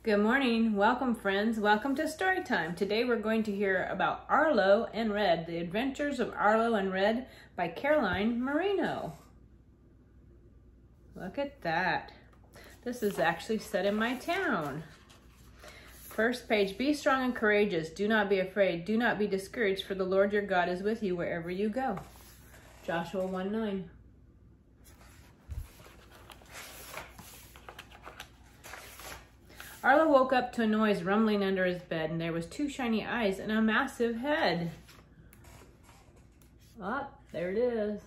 Good morning. Welcome, friends. Welcome to Story Time. Today we're going to hear about Arlo and Red, The Adventures of Arlo and Red by Caroline Merino. Look at that. This is actually set in my town. First page, be strong and courageous. Do not be afraid. Do not be discouraged, for the Lord your God is with you wherever you go. Joshua 1:9. Arlo woke up to a noise rumbling under his bed, and there was two shiny eyes and a massive head. Ah, there it is.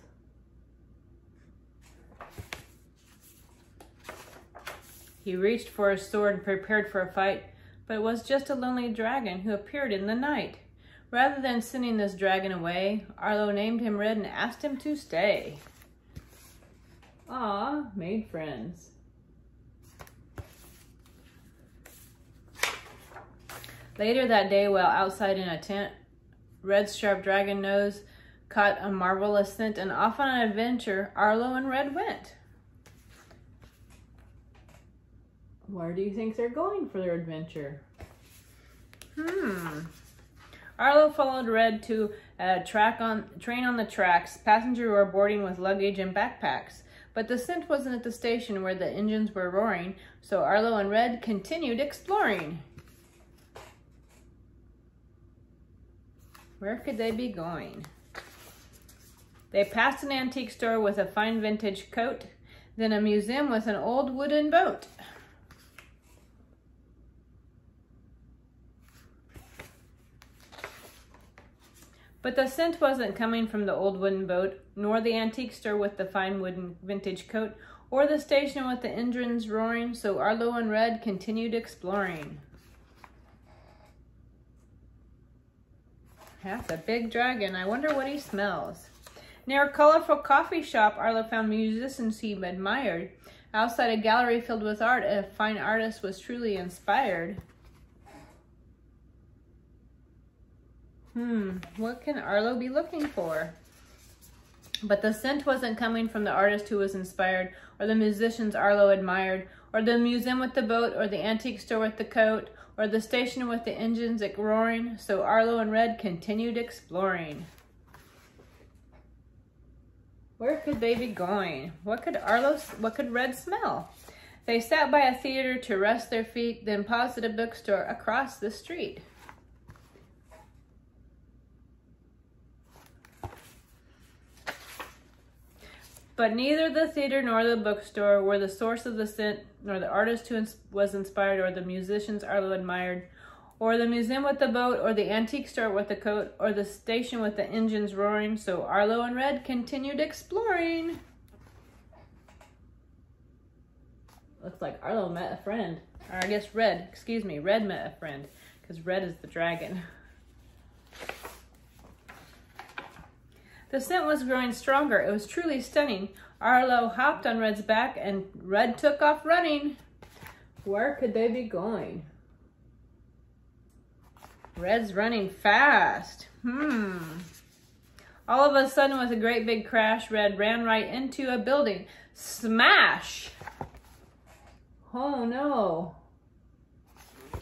He reached for his sword and prepared for a fight, but it was just a lonely dragon who appeared in the night. Rather than sending this dragon away, Arlo named him Red and asked him to stay. Ah, made friends. Later that day, while outside in a tent, Red's sharp dragon nose caught a marvelous scent, and off on an adventure Arlo and Red went. Where do you think they're going for their adventure? Arlo followed Red to a train on the tracks. Passengers were boarding with luggage and backpacks, but the scent wasn't at the station where the engines were roaring, so Arlo and Red continued exploring. Where could they be going? They passed an antique store with a fine vintage coat, then a museum with an old wooden boat. But the scent wasn't coming from the old wooden boat, nor the antique store with the fine wooden vintage coat, or the station with the engines roaring, so Arlo and Red continued exploring. That's a big dragon. I wonder what he smells. Near a colorful coffee shop, Arlo found musicians he admired. Outside a gallery filled with art, a fine artist was truly inspired. What can Arlo be looking for? But the scent wasn't coming from the artist who was inspired, or the musicians Arlo admired, or the museum with the boat, or the antique store with the coat, or the station with the engines roaring, so Arlo and Red continued exploring. Where could they be going? What could Red smell? They sat by a theater to rest their feet, then paused at a bookstore across the street. But neither the theater nor the bookstore were the source of the scent, nor the artist who was inspired, or the musicians Arlo admired, or the museum with the boat, or the antique store with the coat, or the station with the engines roaring, so Arlo and Red continued exploring. Looks like Arlo met a friend. Or I guess Red met a friend, because Red is the dragon. The scent was growing stronger. It was truly stunning. Arlo hopped on Red's back and Red took off running. Where could they be going? Red's running fast. All of a sudden, with a great big crash, Red ran right into a building. Smash! Oh no.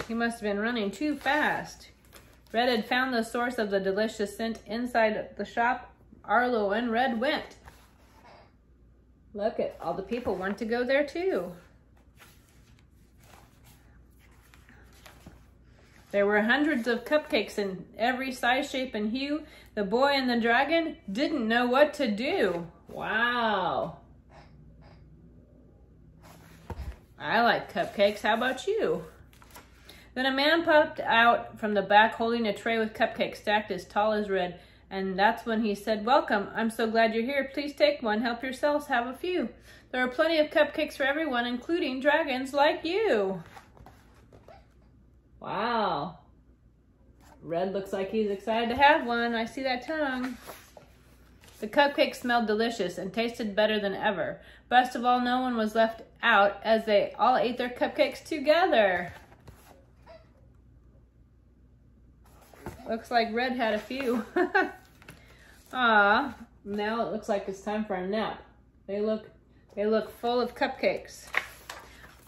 He must have been running too fast. Red had found the source of the delicious scent inside the shop. Arlo and Red went. Look at all the people want to go there too. There were hundreds of cupcakes in every size, shape, and hue. The boy and the dragon didn't know what to do. Wow. I like cupcakes. How about you? Then a man popped out from the back holding a tray with cupcakes stacked as tall as Red. And that's when he said, "Welcome, I'm so glad you're here. Please take one. Help yourselves, have a few. There are plenty of cupcakes for everyone, including dragons like you." Wow. Red looks like he's excited to have one. I see that tongue. The cupcakes smelled delicious and tasted better than ever. Best of all, no one was left out as they all ate their cupcakes together. Looks like Red had a few. Now it looks like it's time for a nap. They look full of cupcakes.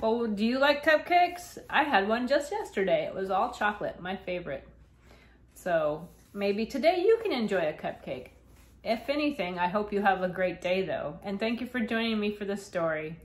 Well, do you like cupcakes? I had one just yesterday. It was all chocolate, my favorite. So maybe today you can enjoy a cupcake. If anything, I hope you have a great day though. And thank you for joining me for this story.